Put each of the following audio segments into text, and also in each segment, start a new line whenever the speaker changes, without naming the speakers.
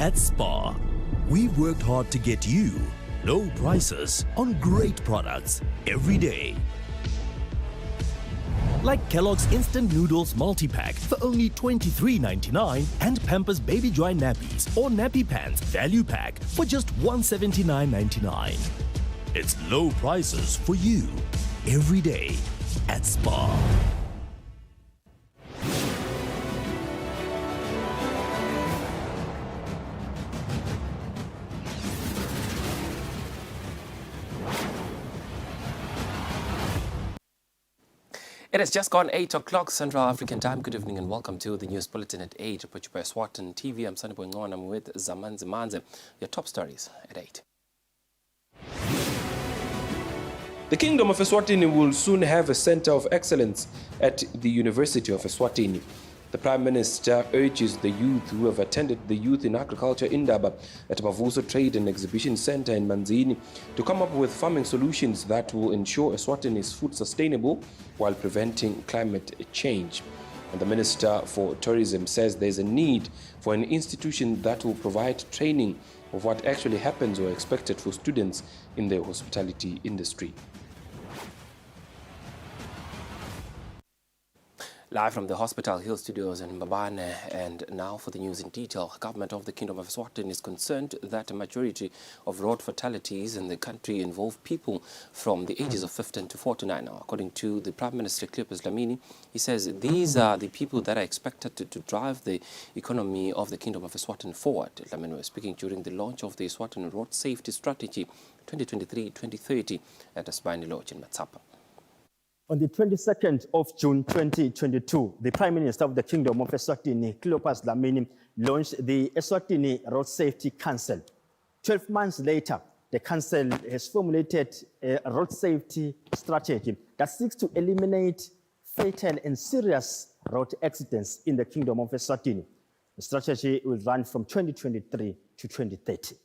At Spar, we've worked hard to get you low prices on great products every day. Like Kellogg's Instant Noodles Multi-Pack for only $23.99 and Pampers Baby Dry Nappies or Nappy Pants Value Pack for just $179.99. It's low prices for you every day at Spar.
It has just gone 8 o'clock Central African time. Good evening and welcome to the News Bulletin at 8. Put you by Eswatini TV. I'm Sunny Boingon. I'm with Zamanzi Manze. Your top stories at 8.
The Kingdom of Eswatini will soon have a center of excellence at the University of Eswatini. The Prime Minister urges the youth who have attended the Youth in Agriculture Indaba at Mavuso Trade and Exhibition Center in Manzini to come up with farming solutions that will ensure Eswatini is food sustainable while preventing climate change. And the Minister for Tourism says there's a need for an institution that will provide training of what actually happens or expected for students in the hospitality industry.
Live from the Hospital Hill Studios in Mbabane, and now for the news in detail. Government of the Kingdom of Eswatini is concerned that a majority of road fatalities in the country involve people from the ages of 15 to 49. Now, according to the Prime Minister Cleopas Dlamini, he says these are the people that are expected to drive the economy of the Kingdom of Eswatini forward. Dlamini was speaking during the launch of the Eswatini Road Safety Strategy 2023-2030 at Asbani Lodge in Matsapa.
On the 22nd of June 2022, the Prime Minister of the Kingdom of Eswatini, Cleopas Dlamini, launched the Eswatini Road Safety Council. 12 months later, the Council has formulated a road safety strategy that seeks to eliminate fatal and serious road accidents in the Kingdom of Eswatini. The strategy will run from 2023 to 2030.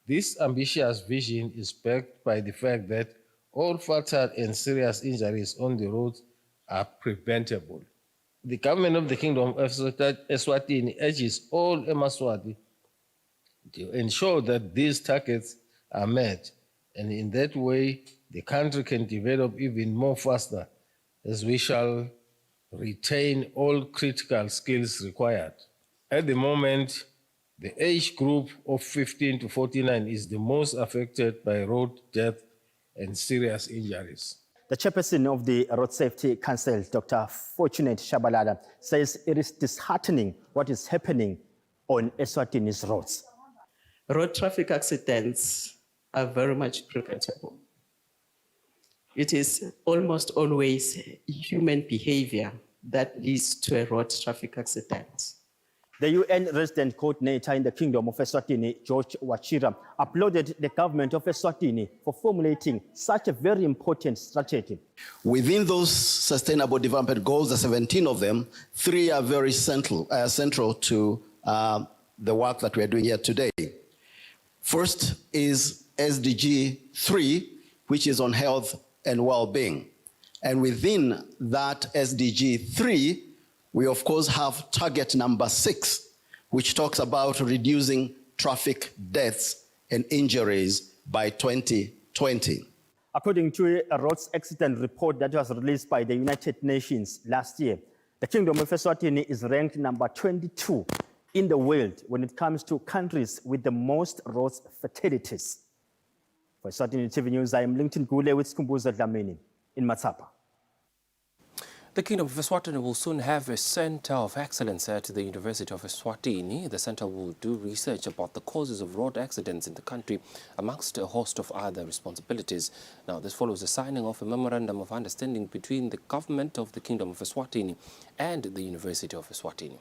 This ambitious vision is backed by the fact that all fatal and serious injuries on the roads are preventable. The government of the Kingdom of Eswatini urges all Emaswati to ensure that these targets are met, and in that way, the country can develop even more faster, as we shall retain all critical skills required. At the moment, the age group of 15 to 49 is the most affected by road death and serious injuries.
The chairperson of the Road Safety Council, Dr. Fortunate Shabalala, says it is disheartening what is happening on Eswatini's roads.
Road traffic accidents are very much preventable. It is almost always human behavior that leads to a road traffic accident.
The UN resident coordinator in the Kingdom of Eswatini, George Wachira, applauded the government of Eswatini for formulating such a very important strategy.
Within those sustainable development goals, the 17 of them, 3 are very central to the work that we are doing here today. First is SDG 3, which is on health and well-being. And within that SDG 3, we of course have target number 6, which talks about reducing traffic deaths and injuries by 2020.
According to a roads accident report that was released by the United Nations last year, the Kingdom of Eswatini is ranked number 22 in the world when it comes to countries with the most roads fatalities. For Eswatini TV News, I am Lincoln Gule with Skumbuza Dlamini in Matsapa.
The Kingdom of Eswatini will soon have a center of excellence at the University of Eswatini. The center will do research about the causes of road accidents in the country, amongst a host of other responsibilities. Now, this follows the signing of a memorandum of understanding between the government of the Kingdom of Eswatini and the University of Eswatini.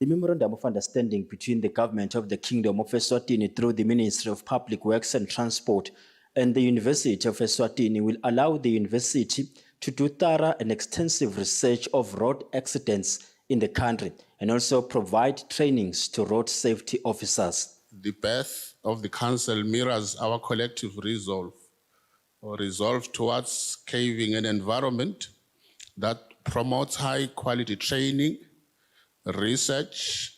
The memorandum of understanding between the government of the Kingdom of Eswatini through the Ministry of Public Works and Transport and the University of Eswatini will allow the university to do thorough and extensive research of road accidents in the country and also provide trainings to road safety officers.
The birth of the council mirrors our collective resolve towards caving an environment that promotes high quality training, research,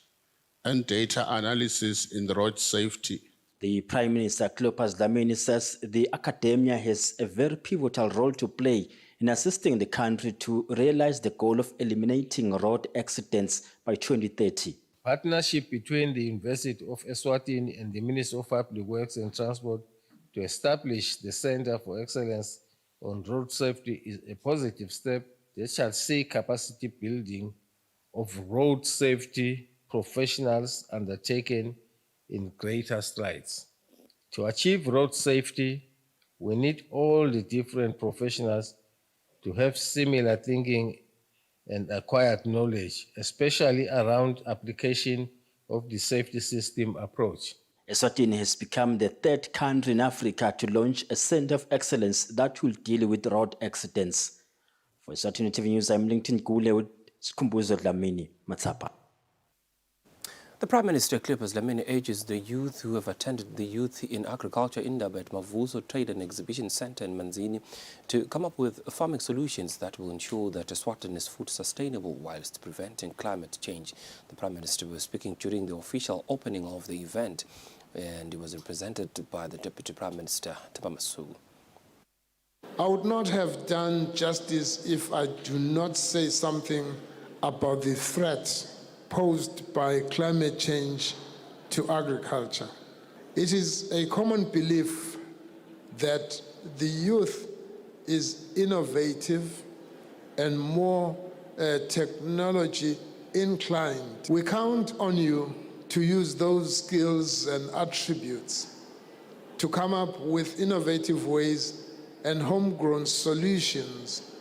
and data analysis in road safety.
The Prime Minister Cleopas Dlamini says the academia has a very pivotal role to play in assisting the country to realize the goal of eliminating road accidents by 2030.
Partnership between the University of Eswatini and the Ministry of Public Works and Transport to establish the Center for Excellence on Road Safety is a positive step that shall see capacity building of road safety professionals undertaken in greater strides. To achieve road safety, we need all the different professionals to have similar thinking and acquired knowledge, especially around application of the safety system approach.
Eswatini has become the third country in Africa to launch a center of excellence that will deal with road accidents. For Eswatini TV News, I'm Lincoln Gule with Skumbuzo Dlamini, Matsapa.
The Prime Minister Cleopas Dlamini urges the youth who have attended the Youth in Agriculture Indaba at Mavuso Trade and Exhibition Centre in Manzini to come up with farming solutions that will ensure that Eswatini is food sustainable whilst preventing climate change. The Prime Minister was speaking during the official opening of the event, and he was represented by the Deputy Prime Minister, Tabamasu.
I would not have done justice if I do not say something about the threat posed by climate change to agriculture. It is a common belief that the youth is innovative and more technology inclined. We count on you to use those skills and attributes to come up with innovative ways and homegrown solutions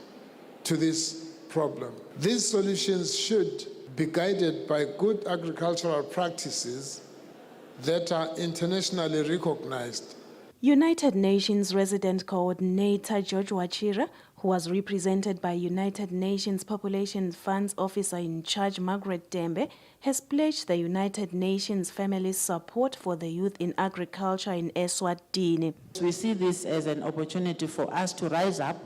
to this problem. These solutions should be guided by good agricultural practices that are internationally recognized.
United Nations Resident Coordinator George Wachira, who was represented by United Nations Population Funds Officer in Charge Margaret Dembe, has pledged the United Nations Family's support for the youth in agriculture in Eswatini.
We see this as an opportunity for us to rise up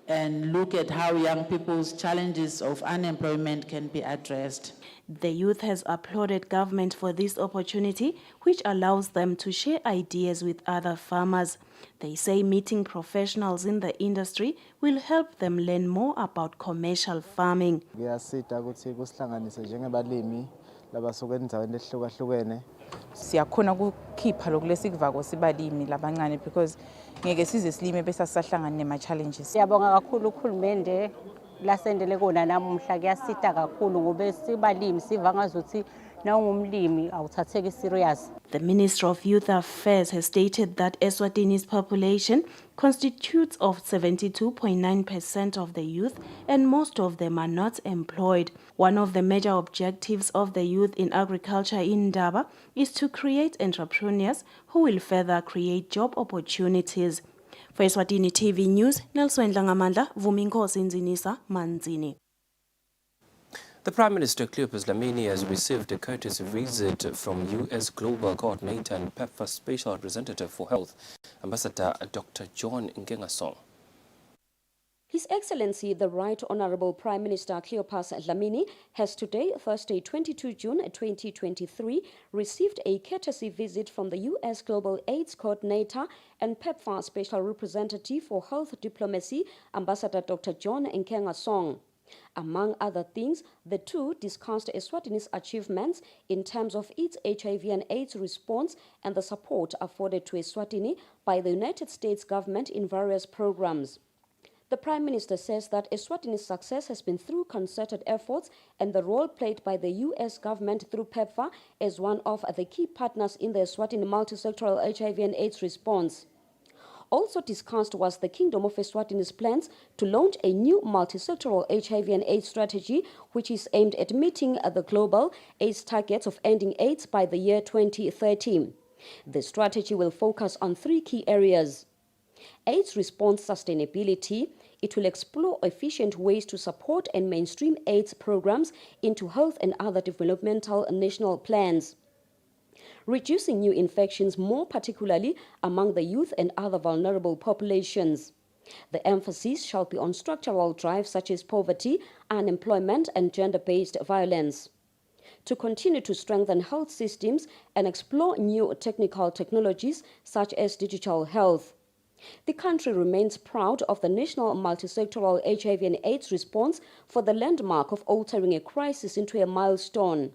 and look at how young people's challenges of unemployment can be addressed.
The youth has applauded government for this opportunity, which allows them to share ideas with other farmers. They say meeting professionals in the industry will help them learn more about commercial farming.
Siyakhona ukukhipha lokulesivako sibalimi labancane because ngeke size silime bese sisahlangana nema challenges.
Siyabonga kakhulu ukhulumende lasendele kona namuhla kuyasita kakhulu ngoba sibalimi siva ngazuthi nawungumlimi awuthatheke serious.
The Minister of Youth Affairs has stated that Eswatini's population constitutes of 72.9% of the youth, and most of them are not employed. One of the major objectives of the youth in agriculture in Ndaba is to create entrepreneurs who will further create job opportunities. For Eswatini TV News, Nelson Dlangamandla, Vuminkosi Nzinisa, Manzini.
The Prime Minister Cleopas Dlamini has received a courtesy visit from U.S. Global Coordinator and PEPFAR Special Representative for Health, Ambassador Dr. John Nkengasong.
His Excellency, the Right Honorable Prime Minister Cleopas Dlamini, has today, Thursday, 22 June 2023, received a courtesy visit from the U.S. Global AIDS Coordinator and PEPFAR Special Representative for Health Diplomacy, Ambassador Dr. John Nkengasong. Among other things, the two discussed Eswatini's achievements in terms of its HIV and AIDS response and the support afforded to Eswatini by the United States government in various programs. The Prime Minister says that Eswatini's success has been through concerted efforts and the role played by the U.S. government through PEPFAR as one of the key partners in the Eswatini multisectoral HIV and AIDS response. Also discussed was the Kingdom of Eswatini's plans to launch a new multisectoral HIV and AIDS strategy, which is aimed at meeting the global AIDS targets of ending AIDS by the year 2030. The strategy will focus on three key areas: AIDS response sustainability. It will explore efficient ways to support and mainstream AIDS programs into health and other developmental national plans. Reducing new infections, more particularly among the youth and other vulnerable populations. The emphasis shall be on structural drives such as poverty, unemployment, and gender-based violence. to continue to strengthen health systems and explore new technical technologies such as digital health. The country remains proud of the national multi-sectoral HIV and AIDS response for the landmark of altering a crisis into a milestone.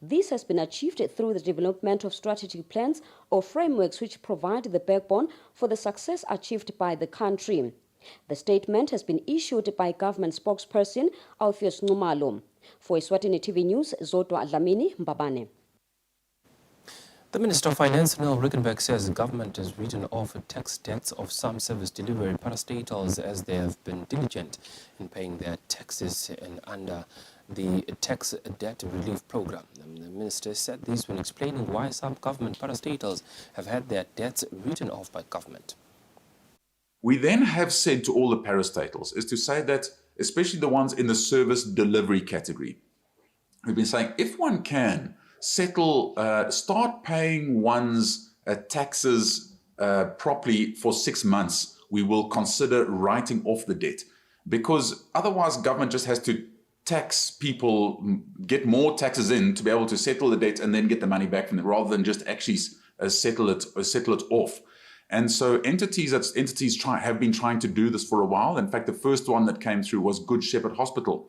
This has been achieved through the development of strategic plans or frameworks which provide the backbone for the success achieved by the country. The statement has been issued by government spokesperson Alpheus Nxumalo. For Eswatini TV News, Zodwa Dlamini Mbabane.
The Minister of Finance, Neil Rickenberg, says the government has written off tax debts of some service delivery parastatals as they have been diligent in paying their taxes and under the tax debt relief program. The minister said this when explaining why some government parastatals have had their debts written off by government.
We then have said to all the parastatals is to say that, especially the ones in the service delivery category, we've been saying if one can settle, start paying one's taxes properly for 6 months, we will consider writing off the debt. Because otherwise government just has to tax people, get more taxes in to be able to settle the debt and then get the money back from them, rather than just actually settle it off. And so entities have been trying to do this for a while. In fact, the first one that came through was Good Shepherd Hospital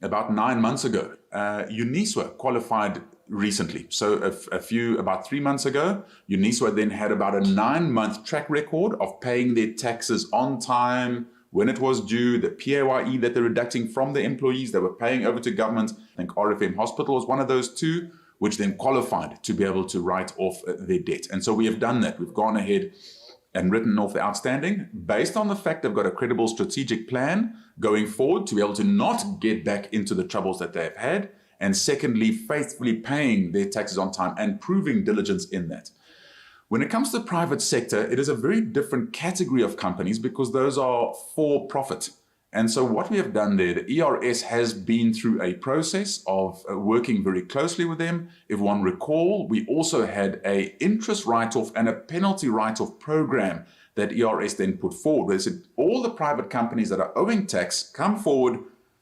about 9 months ago. Uniswa qualified recently. So about 3 months ago, Uniswa then had about a 9-month track record of paying their taxes on time, when it was due, the PAYE that they're deducting from the employees, they were paying over to government. I think RFM Hospital was one of those two, which then qualified to be able to write off their debt. And so we have done that. We've gone ahead and written off the outstanding based on the fact they've got a credible strategic plan going forward to be able to not get back into the troubles that they've had. And secondly, faithfully paying their taxes on time and proving diligence in that. When it comes to the private sector, it is a very different category of companies because those are for profit. And so what we have done there, the ERS has been through a process of working very closely with them. If one recall, we also had an interest write-off and a penalty write-off program that ERS then put forward. They said all the private companies that are owing tax come forward,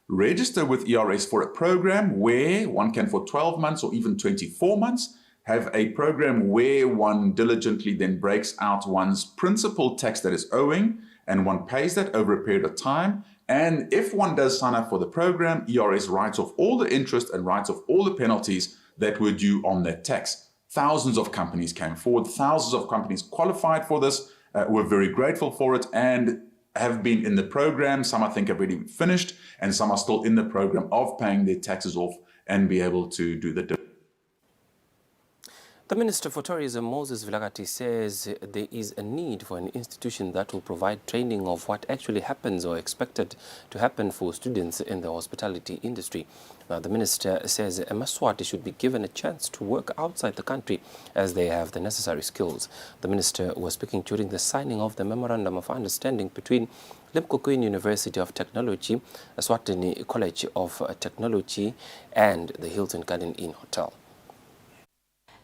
register with ERS for a program where one can, for 12 months or even 24 months, have a program where one diligently then breaks out one's principal tax that is owing and one pays that over a period of time. And if one does sign up for the program, ERS writes off all the interest and writes off all the penalties that were due on that tax. Thousands of companies came forward, thousands of companies qualified for this, were very grateful for it and have been in the program. Some I think have already finished and some are still in the program of paying their taxes off and be able to do the.
The Minister for Tourism, Moses Vilakazi, says there is a need for an institution that will provide training of what actually happens or expected to happen for students in the hospitality industry. Now, the Minister says Eswatini should be given a chance to work outside the country as they have the necessary skills. The Minister was speaking during the signing of the Memorandum of Understanding between Limpopo University of Technology, Eswatini College of Technology, and the Hilton Garden Inn Hotel.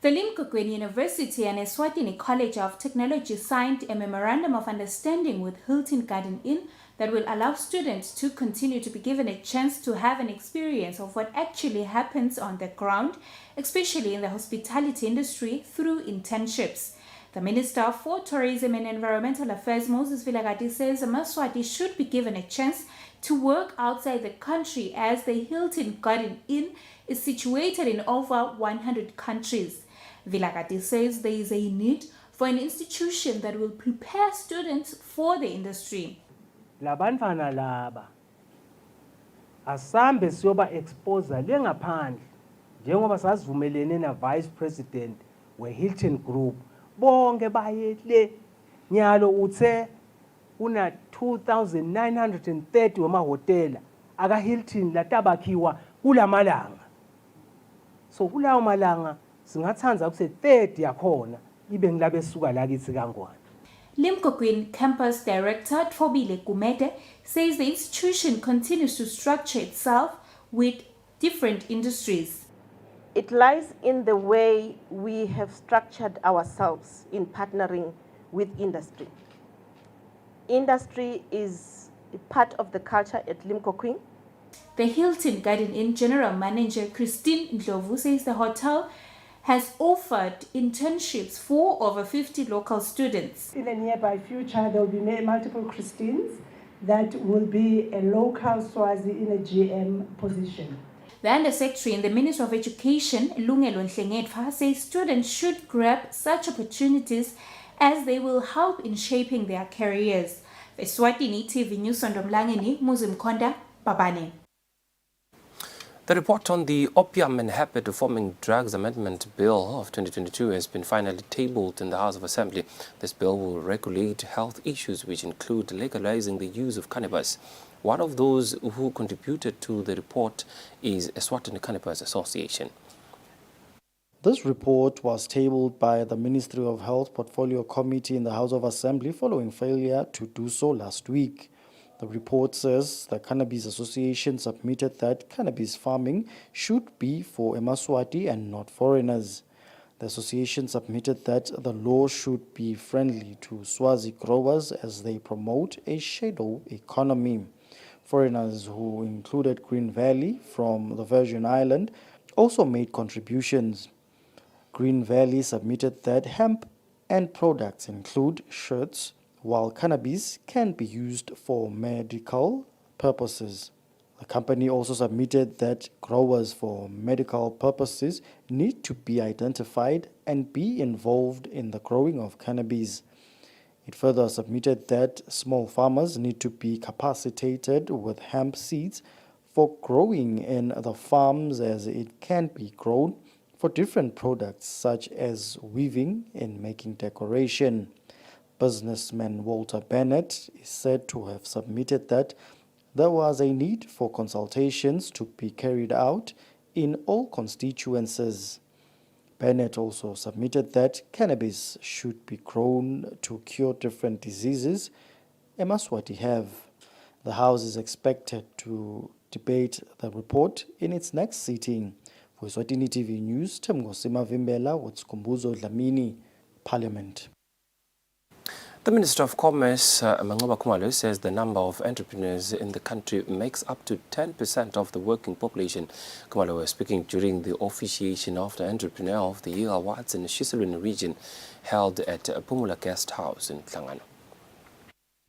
The Limpopo University and Eswatini College of Technology signed a Memorandum of Understanding with Hilton Garden Inn that will allow students to continue to be given a chance to have an experience of what actually happens on the ground, especially in the hospitality industry, through internships. The Minister for Tourism and Environmental Affairs, Moses Vilakazi, says Eswatini should be given a chance to work outside the country as the Hilton Garden Inn is situated in over 100 countries. Vilakazi says there is a need for an institution that will prepare students for the industry.
Labantwana laba asambe siyoba expose le ngaphandle njengoba sasivumelene na Vice President we Hilton Group bonke baye le nyalo uthe una 2930 wamahotela aka Hilton latabakhiwa kulamalanga. So kulawo malanga singathanza kuse 30 yakhona ibe ngilabe suka la kithi kangwane.
Limpopo Campus Director Thobile Kumete says the institution continues to structure itself with different industries.
It lies in the way we have structured ourselves in partnering with industry. Industry is a part of the culture at Limpopo.
The Hilton Garden Inn General Manager Christine Ndlovu says the hotel has offered internships for over 50 local students.
In the nearby future, there will be multiple Christines that will be a local Swazi in a GM position.
The Undersecretary in the Ministry of Education, Lungelo Nhlengedva, says students should grab such opportunities as they will help in shaping their careers. Eswatini TV News Sondomlangeni, Muzim Konda, Babane.
The report on the Opium and Habit-Forming Drugs Amendment Bill of 2022 has been finally tabled in the House of Assembly. This bill will regulate health issues which include legalizing the use of cannabis. One of those who contributed to the report is Eswatini Cannabis Association.
This report was tabled by the Ministry of Health Portfolio Committee in the House of Assembly following failure to do so last week. The report says the Cannabis Association submitted that cannabis farming should be for Eswatini and not foreigners. The association submitted that the law should be friendly to Swazi growers as they promote a shadow economy. Foreigners, who included Green Valley from the Virgin Island, also made contributions. Green Valley submitted that hemp and products include shirts, while cannabis can be used for medical purposes. The company also submitted that growers for medical purposes need to be identified and be involved in the growing of cannabis. It further submitted that small farmers need to be capacitated with hemp seeds for growing in the farms, as it can be grown for different products such as weaving and making decoration. Businessman Walter Bennett is said to have submitted that there was a need for consultations to be carried out in all constituencies. Bennett also submitted that cannabis should be grown to cure different diseases Eswatini have. The House is expected to debate the report in its next sitting. For Eswatini TV News, Temgosima Vimbela with Skumbuzo Dlamini, Parliament.
The Minister of Commerce, Mangoba Khumalo, says the number of entrepreneurs in the country makes up to 10% of the working population. Khumalo was speaking during the officiation of the Entrepreneur of the Year Awards in the Eswatini region held at Pumula Guest House in Tlangano.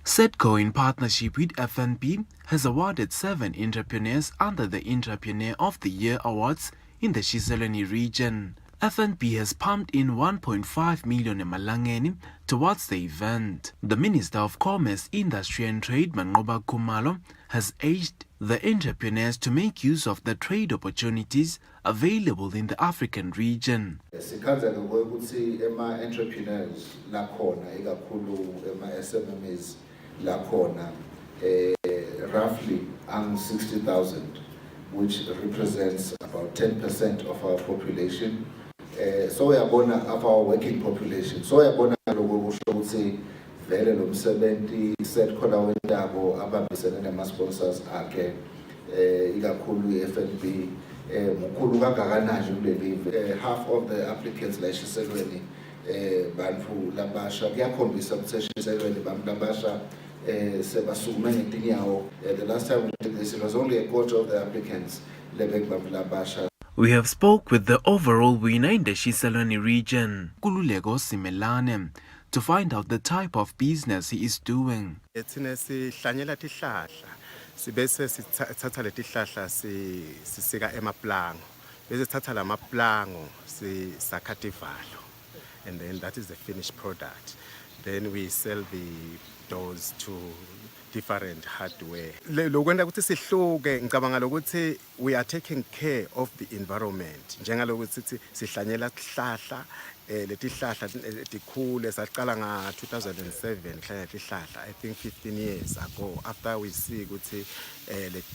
SETCO, in partnership with FNB, has awarded 7 entrepreneurs under the Entrepreneur of the Year Awards in the Eswatini region. FNB has pumped in 1.5 million emalangeni towards the event. The Minister of Commerce, Industry and Trade, Mangoba Khumalo, has urged the entrepreneurs to make use of the trade opportunities available in the African region.
Sikhaza ukuthi entrepreneurs lakhona ikakhulu SMMEs lakhona roughly 60,000, which represents about 10% of our population. So we are born of our working population. So we are born ukuthi vele lo msebenzi set khona wendabo abambisene nama-sponsors akhe ikakhulu i-FNB mkhulu kangakanani kuleli. Half of the applicants la Eswatini bantu labasha kuyakhombisa ukuthi Eswatini bantu labasha sebasukume ngetinyawo. The last time we did this, it was only a quarter of the applicants lebek bantu labasha.
We have spoke with the overall winner in the Eswatini region, Kululeko Simelane, to find out the type of business he is doing.
Ethina sihlanyela tihlahla sibese sithatha leti hlahla sisika emaplango bese sithatha lamaplango sisakha tivalo, and then that is the finished product. Then we sell the doors to different hardware. Lokwenda ukuthi sihluke ngicabanga lokuthi we are taking care of the environment. Njengalokuthi sihlanyela tihlahla leti hlahla tikhule saqala nga 2007 hlanyela tihlahla, I think 15 years ago, after we see ukuthi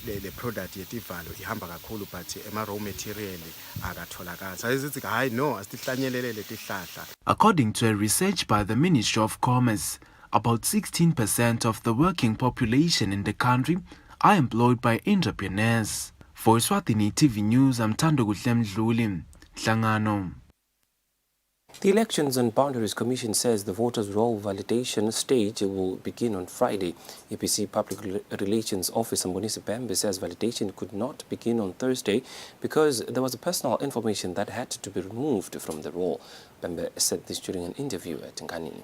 le product yetivalo ihamba kakhulu but ema raw material akatholakala. Sayizithi hayi no asihlanyelele leti hlahla.
According to a research by the Ministry of Commerce, about 16% of the working population in the country are employed by entrepreneurs. For Eswatini TV News, I'm Thando Mdluli, Hlangano.
The Elections and Boundaries Commission says the voters' roll validation stage will begin on Friday. EPC Public Relations Officer Mbonisi Bembe says validation could not begin on Thursday because there was personal information that had to be removed from the roll. Bembe said this during an interview at Nkanini.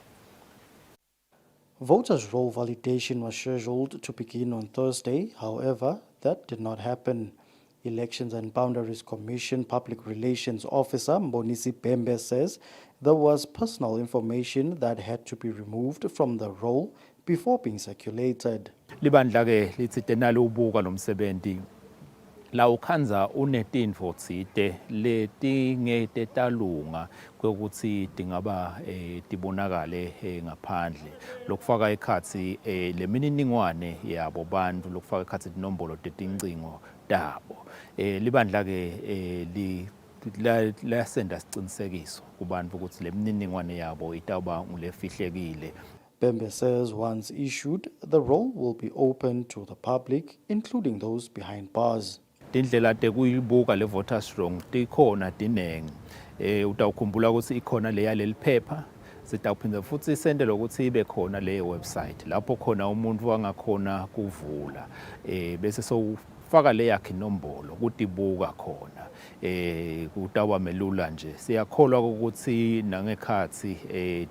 Voters' roll validation was scheduled to begin on Thursday. However, that did not happen. Elections and Boundaries Commission Public Relations Officer Mbonisi Bembe says there was personal information that had to be removed from the roll before being circulated.
Libandla ke lithi tenalo ubuka nomsebenzi la ukhanza unetintfo tsite letingete talunga kwekuthi tingaba tibonakale ngaphandle lokufaka ekhatsi lemininingwane yabo bantu lokufaka ekhatsi tinombolo tetincingo tabo libandla ke lasenda sicinisekiso kubantu ukuthi lemininingwane yabo itawuba ngulefihlekile.
Bembe says once issued, the roll will be open to the public, including those behind bars.
Tindlela tekuyibuka le voters roll tikhona tinengi utawukhumbula ukuthi ikhona leya leli phepha sitawuphinda futhi sendele ukuthi ibe khona le website lapho khona umuntu angakhona kuvula bese sowufaka le yakhe inombolo kutibuka khona kutaba melula nje siyakholwa ukuthi nangekhathi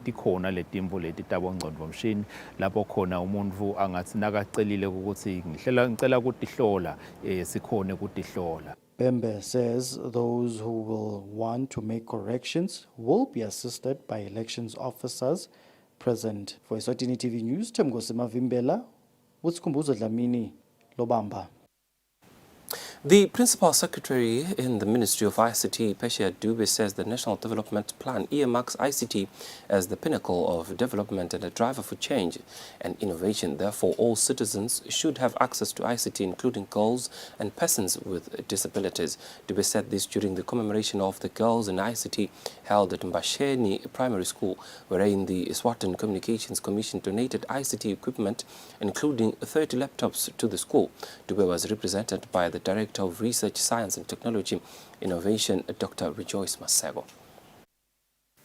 tikhona letimvo leti tabongcondvo mshini lapho khona umuntu angathi nakacelile ukuthi ngicela ukutihlola sikhone ukutihlola.
Bembe says those who will want to make corrections will be assisted by elections officers present. For Eswatini TV News, Temgosi Mavimbela, Wutskumbuzo Dlamini, Lobamba.
The Principal Secretary in the Ministry of ICT, Pesha Dube, says the National Development Plan earmarks ICT as the pinnacle of development and a driver for change and innovation. Therefore, all citizens should have access to ICT, including girls and persons with disabilities. Dube said this during the commemoration of the Girls in ICT held at Mbasheni Primary School, wherein the Eswatini Communications Commission donated ICT equipment, including 30 laptops, to the school. Dube was represented by the Director of Research, Science and Technology Innovation, Dr. Rejoice Masego.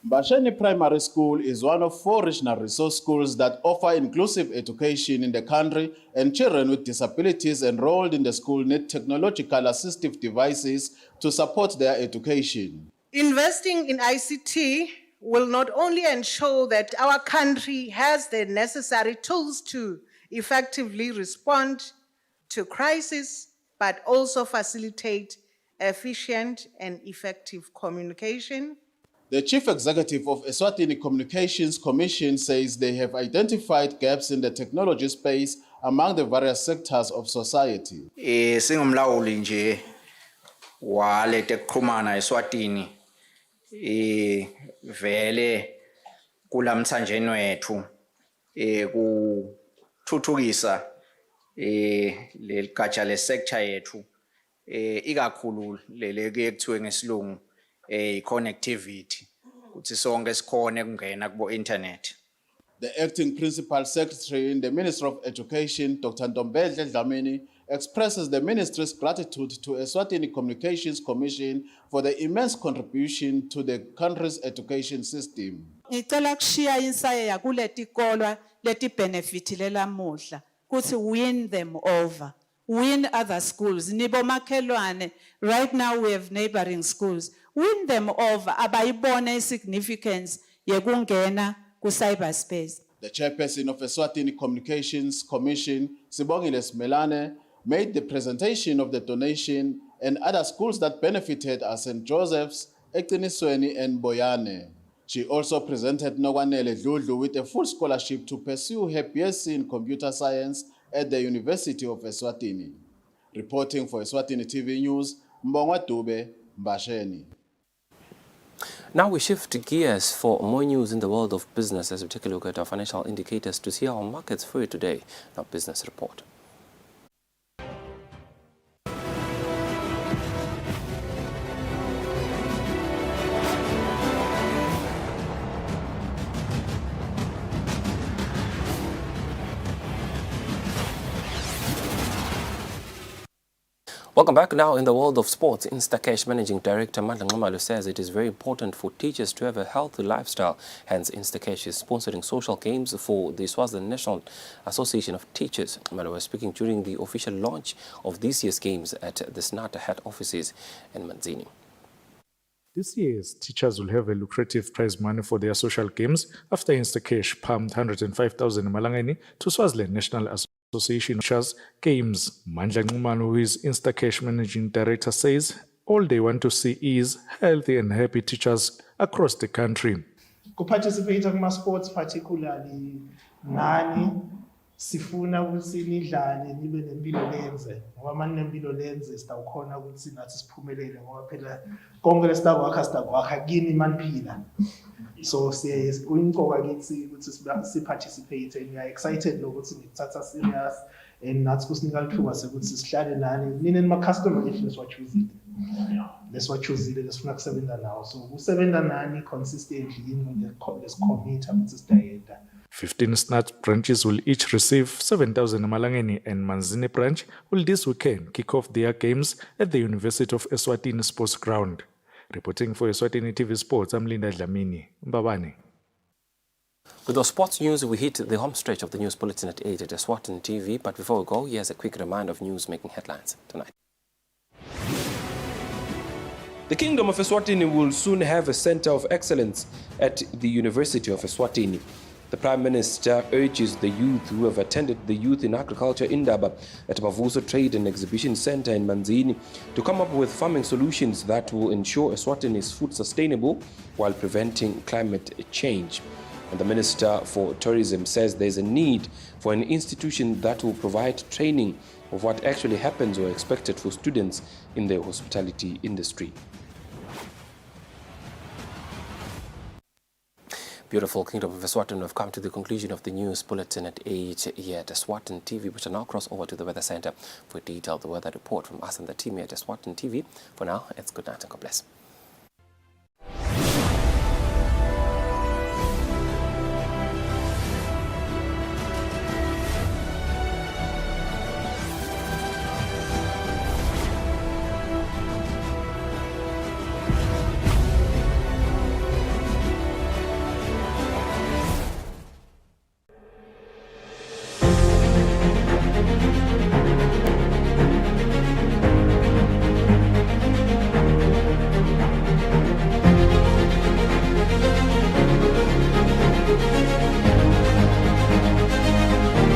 Mbasheni Primary School is one of 4 regional resource schools that offer inclusive education in the country, and children with disabilities enrolled in the school need technological assistive devices to support their education.
Investing in ICT will not only ensure that our country has the necessary tools to effectively respond to crisis, but also facilitate efficient and effective communication.
The Chief Executive of Eswatini Communications Commission says they have identified gaps in the technology space among the various sectors of society.
Singumlawuli nje wale tekuxhumana eSwatini vele kulamthanjeni wethu kuthuthukisa leligatsha le sector yethu ikakhulu lele kuthiwe ngesilungu connectivity ukuthi sonke sikhone kungena kubo internet.
The acting principal secretary in the Ministry of Education, Dr. Ntombedle Dlamini, expresses the ministry's gratitude to Eswatini Communications Commission for the immense contribution to the country's education system.
Ngicela kushiya insaya kuleti kolwa leti benefit lelamuhla kuthi win them over, win other schools. Nibo makhelwane, right now we have neighboring schools. Win them over abayibona significance yekungena ku cyberspace.
The chairperson of Eswatini Communications Commission, Sibongile Smelane, made the presentation of the donation, and other schools that benefited are St. Joseph's, Eqinisweni, and Boyane. She also presented Nogwanele Dludlu with a full scholarship to pursue her BSc in computer science at the University of Eswatini. Reporting for Eswatini TV News, Mbongwa Dube, Mbasheni.
Now we shift gears for more news in the world of business as we take a look at our financial indicators to see our markets for today. Our business report. Welcome back. Now, in the world of sports, Instacash Managing Director Mandla Nxumalo says it is very important for teachers to have a healthy lifestyle. Hence, Instacash is sponsoring social games for the Swaziland National Association of Teachers. Nxumalo was speaking during the official launch of this year's games at the SNATA head offices in Manzini.
This year's teachers will have a lucrative prize money for their social games after Instacash pumped 105,000 Malangeni to Swaziland National Association Teachers Games. Mandla Nxumalo, who is Instacash Managing Director, says all they want to see is healthy and happy teachers across the country.
To participate in sports, particularly nani sifuna ukuthi nidlale nibe nempilo lenze ngoba manje nempilo lenze sitawukhona ukuthi nathi siphumelele ngoba phela konke lesitakwakha kini maniphila. So uyinqoba kithi ukuthi siparticipate and we are excited lokuthi ngithatha serious and nathi kusinika lithuba sekuthi sihlale nani nine ma customer ethu leswachuzile lesifuna kusebenza nawo. So kusebenza nani consistently in commit ukuthi sitayenda.
15 SNAT branches will each receive 7,000 Malangeni, and Manzini branch will this weekend kick off their games at the University of Eswatini Sports Ground. Reporting for Eswatini TV Sports, I'm Linda Dlamini, Mbabane.
With our sports news, we hit the home stretch of the news bulletin at 8 at Eswatini TV. But before we go, here's a quick reminder of news making headlines tonight. The Kingdom of Eswatini will soon have a center of excellence at the University of Eswatini. The Prime Minister urges the youth who have attended the Youth in Agriculture Indaba at Mavuso Trade and Exhibition Center in Manzini to come up with farming solutions that will ensure Eswatini is food sustainable while preventing climate change. And the Minister for Tourism says there's a need for an institution that will provide training of what actually happens or expected for students in the hospitality industry. Beautiful Kingdom of Eswatini, we've come to the conclusion of the news bulletin at 8 here at Eswatini TV. We shall now cross over to the weather center for a detailed weather report from us and the team here at Eswatini TV. For now, it's good night and God bless.